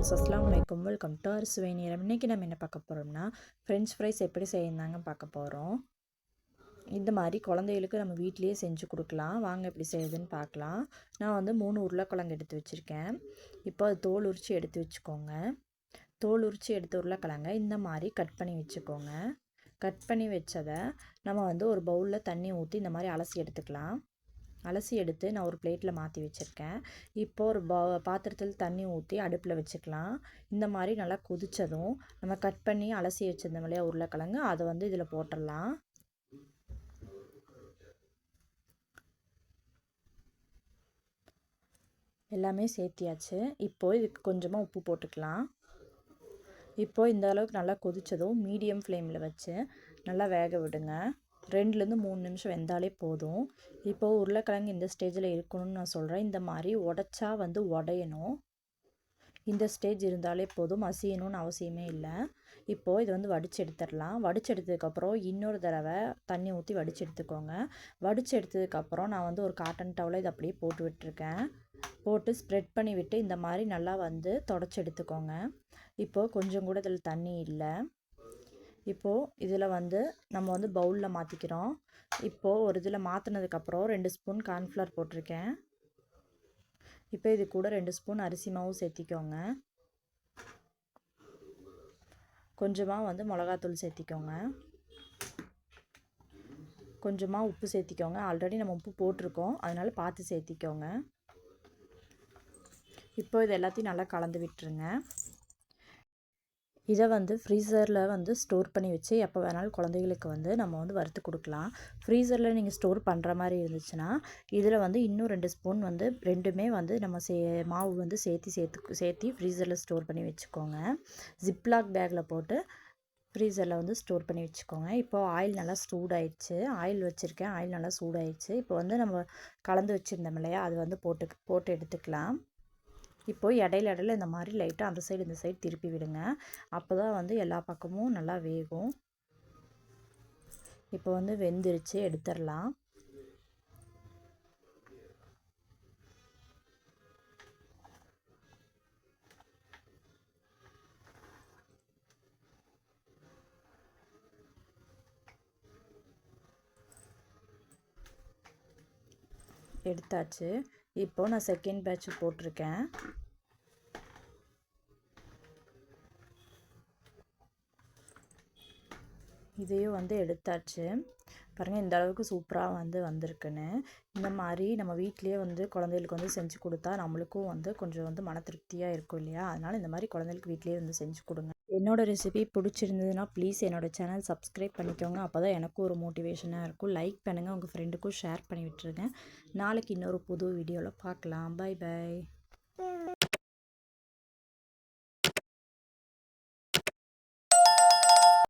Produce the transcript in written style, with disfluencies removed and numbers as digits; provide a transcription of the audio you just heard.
Friends, அஸ்ஸலாமு அலைக்கும். Welcome to our சுவை நேரம். இன்றைக்கி நம்ம என்ன பார்க்க போகிறோம்னா, ஃப்ரெஞ்ச் ஃப்ரைஸ் எப்படி செய்யணுந்தாங்க பார்க்க போகிறோம். இந்த மாதிரி குழந்தைகளுக்கு நம்ம வீட்டிலேயே செஞ்சு கொடுக்கலாம். வாங்க எப்படி செய்யுதுன்னு பார்க்கலாம். நான் வந்து 3 உருளைக்கிழங்கு எடுத்து வச்சுருக்கேன். இப்போ அது தோல் உரித்து எடுத்து வச்சுக்கோங்க. தோல் உரித்து எடுத்த உருளைக்கிழங்கை இந்த மாதிரி கட் பண்ணி வச்சுக்கோங்க. கட் பண்ணி வச்சதை நம்ம வந்து ஒரு பவுலில் தண்ணி ஊற்றி இந்த மாதிரி அலசி எடுத்துக்கலாம். அலசி எடுத்து நான் ஒரு பிளேட்டில் மாற்றி வச்சுருக்கேன். இப்போ ஒரு பாத்திரத்தில் தண்ணி ஊற்றி அடுப்பில் வச்சுக்கலாம். இந்த மாதிரி நல்லா கொதித்ததும் நம்ம கட் பண்ணி அலசி வச்சுருந்தோம் இல்லையா உருளைக்கிழங்கு, அதை வந்து இதில் போட்டுடலாம். எல்லாமே சேர்த்தியாச்சு. இப்போது இதுக்கு கொஞ்சமாக உப்பு போட்டுக்கலாம். இப்போது இந்த அளவுக்கு நல்லா கொதித்ததும் மீடியம் ஃப்ளேமில் வச்சு நல்லா வேக விடுங்க. 2லேருந்து 3 நிமிஷம் வெந்தாலே போதும். இப்போது உருளைக்கிழங்கு இந்த ஸ்டேஜில் இருக்கணும்னு நான் சொல்கிறேன். இந்த மாதிரி உடைச்சா வந்து உடையணும். இந்த ஸ்டேஜ் இருந்தாலே போதும், மசியணும்னு அவசியமே இல்லை. இப்போது இது வந்து வடித்து எடுத்துடலாம். வடித்து எடுத்ததுக்கப்புறம் இன்னொரு தடவை தண்ணி ஊற்றி வடித்து எடுத்துக்கோங்க. வடித்து எடுத்ததுக்கப்புறம் நான் வந்து ஒரு காட்டன் டவலை இதை அப்படியே போட்டு விட்டுருக்கேன். போட்டு ஸ்ப்ரெட் பண்ணி விட்டு இந்த மாதிரி நல்லா வந்து தொடச்சி எடுத்துக்கோங்க. இப்போது கொஞ்சம் கூட இதில் தண்ணி இல்லை. இப்போது இதில் வந்து நம்ம வந்து பவுலில் மாற்றிக்கிறோம். இப்போது ஒரு இதில் மாற்றினதுக்கப்புறம் 2 ஸ்பூன் கார்ன்ஃப்ளவர் போட்டிருக்கேன். இப்போ இது கூட 2 ஸ்பூன் அரிசி மாவு சேர்த்திக்கோங்க. கொஞ்சமாக வந்து மிளகாத்தூள் சேர்த்திக்கோங்க. கொஞ்சமாக உப்பு சேர்த்திக்கோங்க. ஆல்ரெடி நம்ம உப்பு போட்டிருக்கோம், அதனால் பார்த்து சேர்த்திக்கோங்க. இப்போ இது எல்லாத்தையும் நல்லா கலந்து விட்டுருங்க. இதை வந்து ஃப்ரீசரில் வந்து ஸ்டோர் பண்ணி வச்சு எப்போ வேணாலும் குழந்தைகளுக்கு வந்து நம்ம வந்து வறுத்து கொடுக்கலாம். ஃப்ரீசரில் நீங்கள் ஸ்டோர் பண்ணுற மாதிரி இருந்துச்சுன்னா இதில் வந்து இன்னும் 2 ஸ்பூன் வந்து ரெண்டுமே வந்து நம்ம மாவு வந்து சேர்த்தி ஃப்ரீசரில் ஸ்டோர் பண்ணி வச்சுக்கோங்க. ஜிப்லாக் பேக்கில் போட்டு ஃப்ரீசரில் வந்து ஸ்டோர் பண்ணி வச்சுக்கோங்க. இப்போது ஆயில் நல்லா சூடாயிடுச்சு. ஆயில் வச்சுருக்கேன். ஆயில் நல்லா சூடாயிடுச்சு. இப்போ வந்து நம்ம கலந்து வச்சுருந்தோம் இல்லையா, அது வந்து போட்டு எடுத்துக்கலாம். இப்போது இடையில இந்த மாதிரி லைட்டாக அந்த சைடு இந்த சைடு திருப்பி விடுங்க. அப்போ தான் வந்து எல்லா பக்கமும் நல்லா வேகும். இப்போ வந்து வெந்துருச்சு, எடுத்துடலாம். எடுத்தாச்சு. இப்போது நான் செகண்ட் பேட்ச் போட்டிருக்கேன். இதையும் வந்து எடுத்தாச்சு. பாருங்கள் இந்த அளவுக்கு சூப்பராக வந்து வந்திருக்குன்னு. இந்த மாதிரி நம்ம வீட்டிலேயே வந்து குழந்தைகளுக்கு வந்து செஞ்சு கொடுத்தா நம்மளுக்கும் வந்து கொஞ்சம் வந்து மன திருப்தியாக இருக்கும் இல்லையா. அதனால் இந்த மாதிரி குழந்தைகளுக்கு வீட்டிலேயே வந்து செஞ்சு கொடுங்க. என்னோடய ரெசிபி பிடிச்சிருந்ததுன்னா ப்ளீஸ் என்னோடய சேனல் சப்ஸ்கிரைப் பண்ணிக்கோங்க. அப்போ தான் எனக்கும் ஒரு மோட்டிவேஷனாக இருக்கும். லைக் பண்ணுங்கள், உங்கள் ஃப்ரெண்டுக்கும் ஷேர் பண்ணி விட்டுருங்க. நாளைக்கு இன்னொரு புது வீடியோவில் பார்க்கலாம். Bye by.